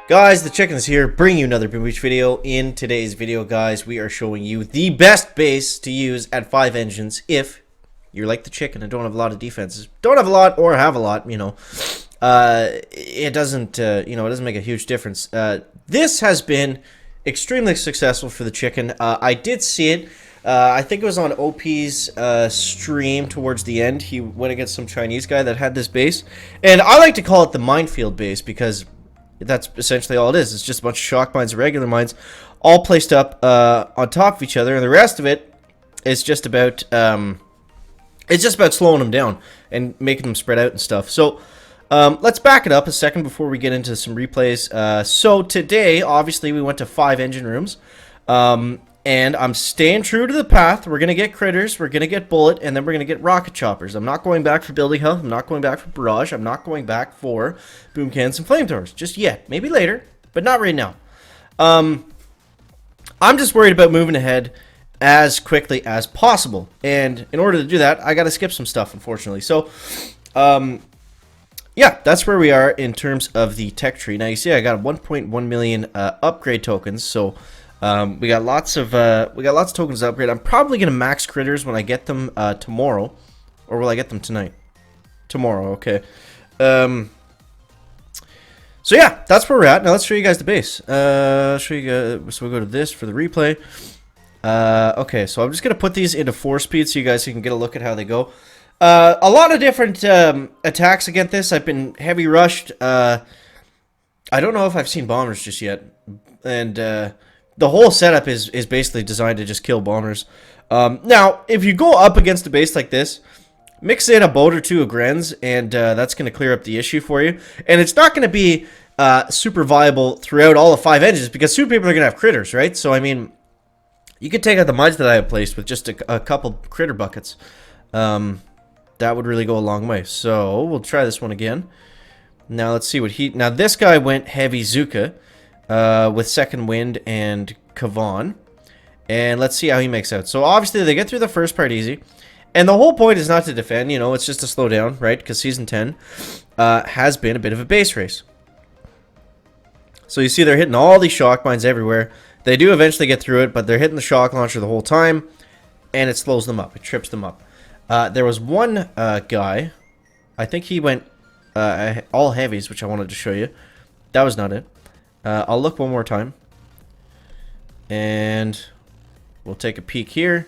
Guys, the chicken is here, bringing you another Beach video. In today's video, guys, we are showing you the best base to use at 5 engines if you're like the chicken and don't have a lot of defenses. Don't have a lot or have a lot, it doesn't, it doesn't make a huge difference. This has been extremely successful for the chicken. I did see it. I think it was on OP's stream towards the end. He went against some Chinese guy that had this base. And I like to call it the minefield base because that's essentially all it is. It's just a bunch of shock mines and regular mines all placed up on top of each other. And the rest of it is just about slowing them down and making them spread out and stuff. So let's back it up a second before we get into some replays. So today, obviously, we went to 5 engine rooms. And I'm staying true to the path. We're going to get critters, we're going to get bullet, and then we're going to get rocket choppers. I'm not going back for building health. I'm not going back for barrage. I'm not going back for boom cannons and flamethrowers. Just yet. Maybe later, but not right now. I'm just worried about moving ahead as quickly as possible. And in order to do that, I got to skip some stuff, unfortunately. So, yeah, that's where we are in terms of the tech tree. Now, you see I got 1.1 million upgrade tokens, so we got lots of tokens to upgrade. I'm probably gonna max critters when I get them tomorrow, or will I get them tonight? Tomorrow, okay. So yeah, that's where we're at. Now let's show you guys the base. So we'll go to this for the replay. Okay, so I'm just gonna put these into 4-speed so you guys can get a look at how they go. A lot of different attacks against this. I've been heavy rushed. I don't know if I've seen bombers just yet, and the whole setup is basically designed to just kill bombers. Now, if you go up against a base like this, mix in a boat or two of Grens, and that's going to clear up the issue for you. And it's not going to be super viable throughout all the 5 engines, because soon people are going to have critters, right? So, I mean, you could take out the mines that I have placed with just a couple critter buckets. That would really go a long way. So, we'll try this one again. Now, let's see what he... Now, this guy went heavy Zuka. With Second Wind and Kavan. And let's see how he makes out. So obviously they get through the first part easy. And the whole point is not to defend, it's just to slow down, right? Because Season 10 has been a bit of a base race. So you see they're hitting all these shock mines everywhere. They do eventually get through it, but they're hitting the shock launcher the whole time. And it slows them up. It trips them up. There was one guy. I think he went all heavies, which I wanted to show you. That was not it. I'll look one more time. And we'll take a peek here.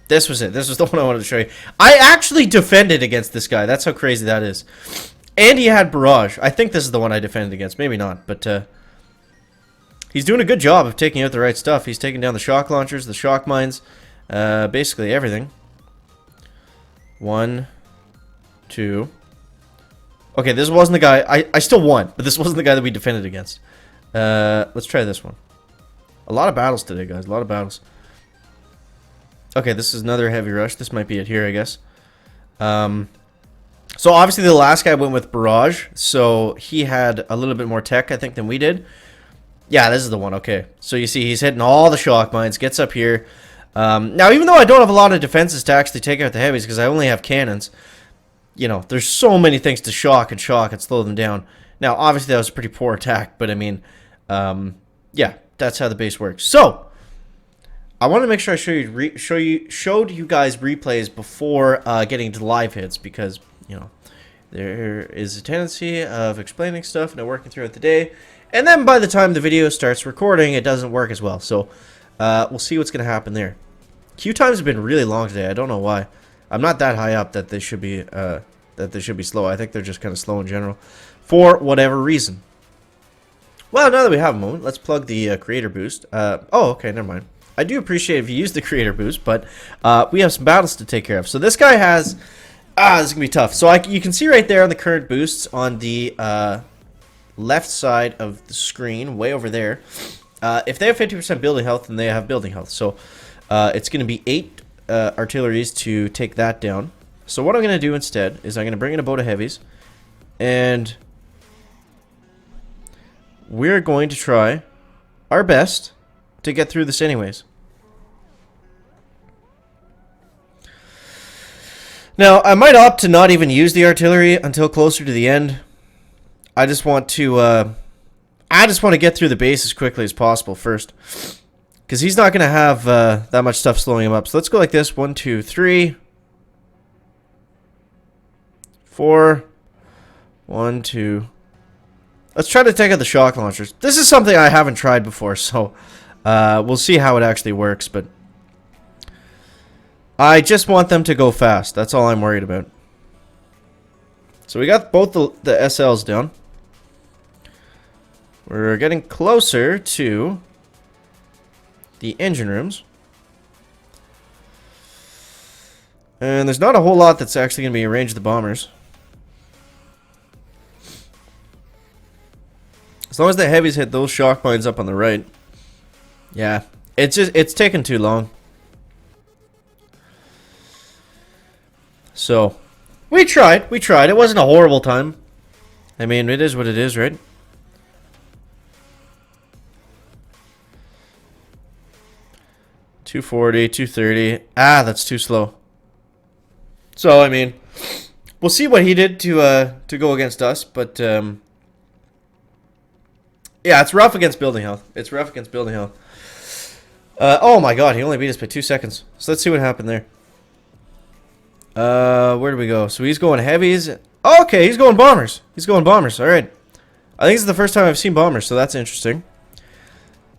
This was it. This was the one I wanted to show you. I actually defended against this guy. That's how crazy that is. And he had barrage. I think this is the one I defended against. Maybe not. But he's doing a good job of taking out the right stuff. He's taking down the shock launchers, the shock mines. Basically everything. 1, 2. Okay, this wasn't the guy. I still won. But this wasn't the guy that we defended against. Let's try this one. A lot of battles today, guys. A lot of battles. Okay, this is another heavy rush. This might be it here, I guess. So obviously the last guy went with barrage, so he had a little bit more tech, I think, than we did. Yeah, this is the one. Okay, so you see he's hitting all the shock mines. Gets up here. Now, even though I don't have a lot of defenses to actually take out the heavies because I only have cannons, there's so many things to shock and slow them down. Now, obviously that was a pretty poor attack, but I mean, yeah, that's how the base works. So, I want to make sure I showed you guys replays before getting to live hits, because there is a tendency of explaining stuff and working throughout the day, and then by the time the video starts recording, it doesn't work as well. So, we'll see what's going to happen there. Queue times have been really long today. I don't know why. I'm not that high up that they should be slow. I think they're just kind of slow in general, for whatever reason. Well, now that we have a moment, let's plug the creator boost. Oh, okay, never mind. I do appreciate if you use the creator boost, but we have some battles to take care of. So this guy has... this is going to be tough. So you can see right there on the current boosts on the left side of the screen, way over there. If they have 50% building health, then they have building health. So it's going to be 8 artilleries to take that down. So what I'm going to do instead is I'm going to bring in a boat of heavies. And we're going to try our best to get through this anyways. Now, I might opt to not even use the artillery until closer to the end. I just want to, I I just want to get through the base as quickly as possible first. Because he's not going to have that much stuff slowing him up. So let's go like this. 1, 2, 3. 4. 1, 2. Let's try to take out the shock launchers. This is something I haven't tried before, so we'll see how it actually works. But I just want them to go fast. That's all I'm worried about. So we got both the SLs down. We're getting closer to the engine rooms. And there's not a whole lot that's actually going to be arranged to the bombers. As long as the heavies hit those shock mines up on the right. Yeah, it's taking too long. So, we tried. It wasn't a horrible time. I mean, it is what it is, right? $240, $230. Ah, that's too slow. So, I mean, we'll see what he did to go against us, but yeah, it's rough against building health. Oh my god, he only beat us by 2 seconds. So let's see what happened there. Where do we go? So he's going heavies. Oh, okay, he's going bombers. Alright. I think this is the first time I've seen bombers, so that's interesting.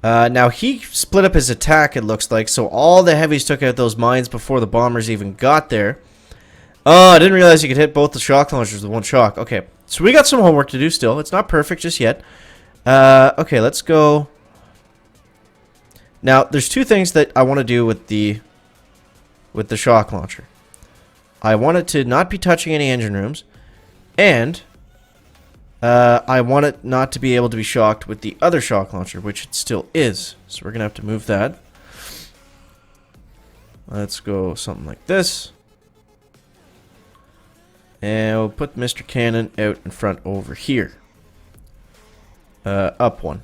Now he split up his attack, it looks like, so all the heavies took out those mines before the bombers even got there. Oh, I didn't realize you could hit both the shock launchers with one shock. Okay, so we got some homework to do still. It's not perfect just yet. Okay, let's go. Now, there's two things that I want to do with the shock launcher. I want it to not be touching any engine rooms, and I want it not to be able to be shocked with the other shock launcher, which it still is. So we're going to have to move that. Let's go something like this. And we'll put Mr. Cannon out in front over here. Up one.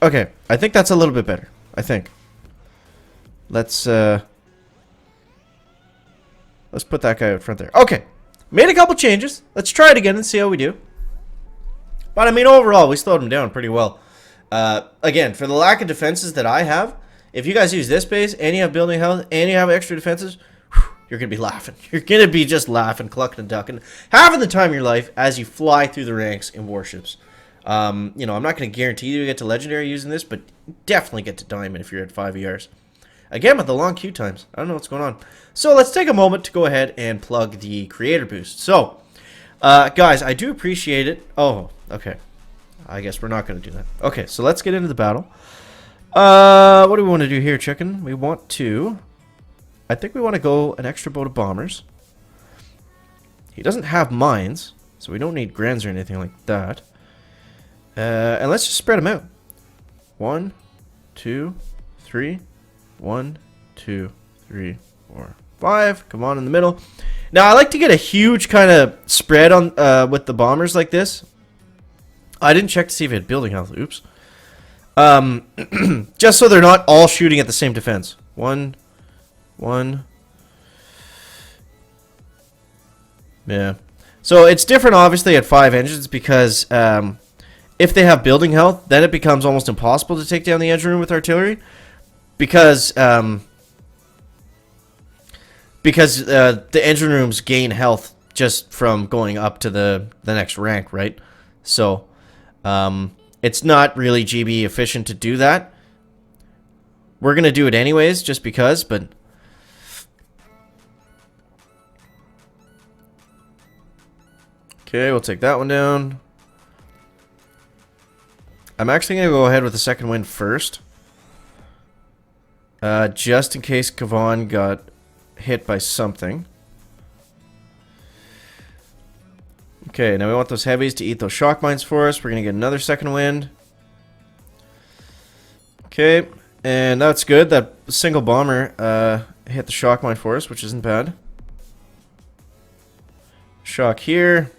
Okay, I think that's a little bit better. I think. Let's put that guy out front there. Okay, made a couple changes. Let's try it again and see how we do. But I mean, overall, we slowed him down pretty well. Again, for the lack of defenses that I have, if you guys use this base and you have building health and you have extra defenses, whew, you're going to be laughing. You're going to be just laughing, clucking and ducking, having the time of your life as you fly through the ranks in Warships. You know, I'm not going to guarantee you get to Legendary using this, but definitely get to Diamond if you're at 5 ERs. Again, with the long queue times. I don't know what's going on. So let's take a moment to go ahead and plug the Creator Boost. So, guys, I do appreciate it. Oh, okay. I guess we're not going to do that. Okay, so let's get into the battle. What do we want to do here, chicken? We want to... I think we want to go an extra boat of bombers. He doesn't have mines, so we don't need Grens or anything like that. And let's just spread them out. 1, 2, 3. 1, 2, 3, 4, 5. Come on in the middle. Now I like to get a huge kind of spread on with the bombers like this. I didn't check to see if it had building health. Oops. Just so they're not all shooting at the same defense. 1. Yeah. So it's different obviously at 5 engines because if they have building health, then it becomes almost impossible to take down the engine room with artillery. Because the engine rooms gain health just from going up to the next rank, right? So it's not really GB efficient to do that. We're going to do it anyways, just because, but... Okay, we'll take that one down. I'm actually going to go ahead with the second wind first. Just in case Kavan got hit by something. Okay, now we want those heavies to eat those shock mines for us. We're going to get another second wind. Okay, and that's good. That single bomber hit the shock mine for us, which isn't bad. Shock here.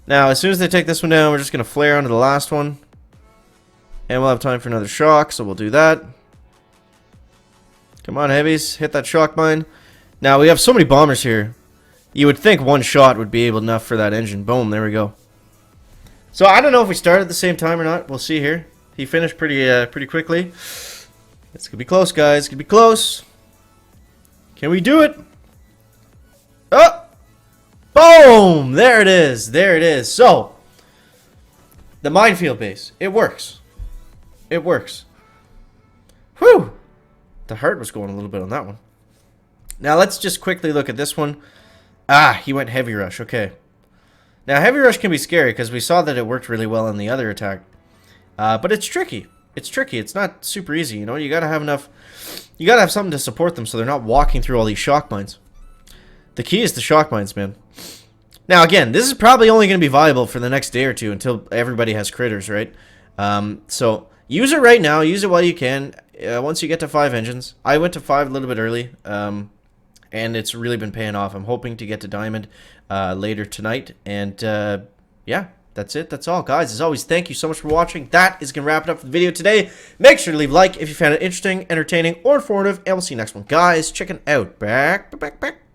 Now, as soon as they take this one down, we're just going to flare onto the last one. And we'll have time for another shock, so we'll do that. Come on, heavies. Hit that shock mine. Now, we have so many bombers here. You would think one shot would be able enough for that engine. Boom, there we go. So I don't know if we started at the same time or not. We'll see here. He finished pretty quickly. It's gonna be close, guys. It's gonna be close. Can we do it? Oh! Boom! There it is. There it is. So, the minefield base. It works. It works. Whew! The heart was going a little bit on that one. Now, let's just quickly look at this one. Ah, he went heavy rush. Okay. Now, heavy rush can be scary because we saw that it worked really well in the other attack. But it's tricky. It's tricky. It's not super easy, you know? You gotta have enough... You gotta have something to support them so they're not walking through all these shock mines. The key is the shock mines, man. Now, again, this is probably only going to be viable for the next day or two until everybody has critters, right? So, use it right now. Use it while you can. Once you get to 5 engines. I went to 5 a little bit early, and it's really been paying off. I'm hoping to get to Diamond later tonight. And, yeah, that's it. That's all, guys. As always, thank you so much for watching. That is going to wrap it up for the video today. Make sure to leave a like if you found it interesting, entertaining, or informative. And we'll see you next one. Guys, check it out. Back.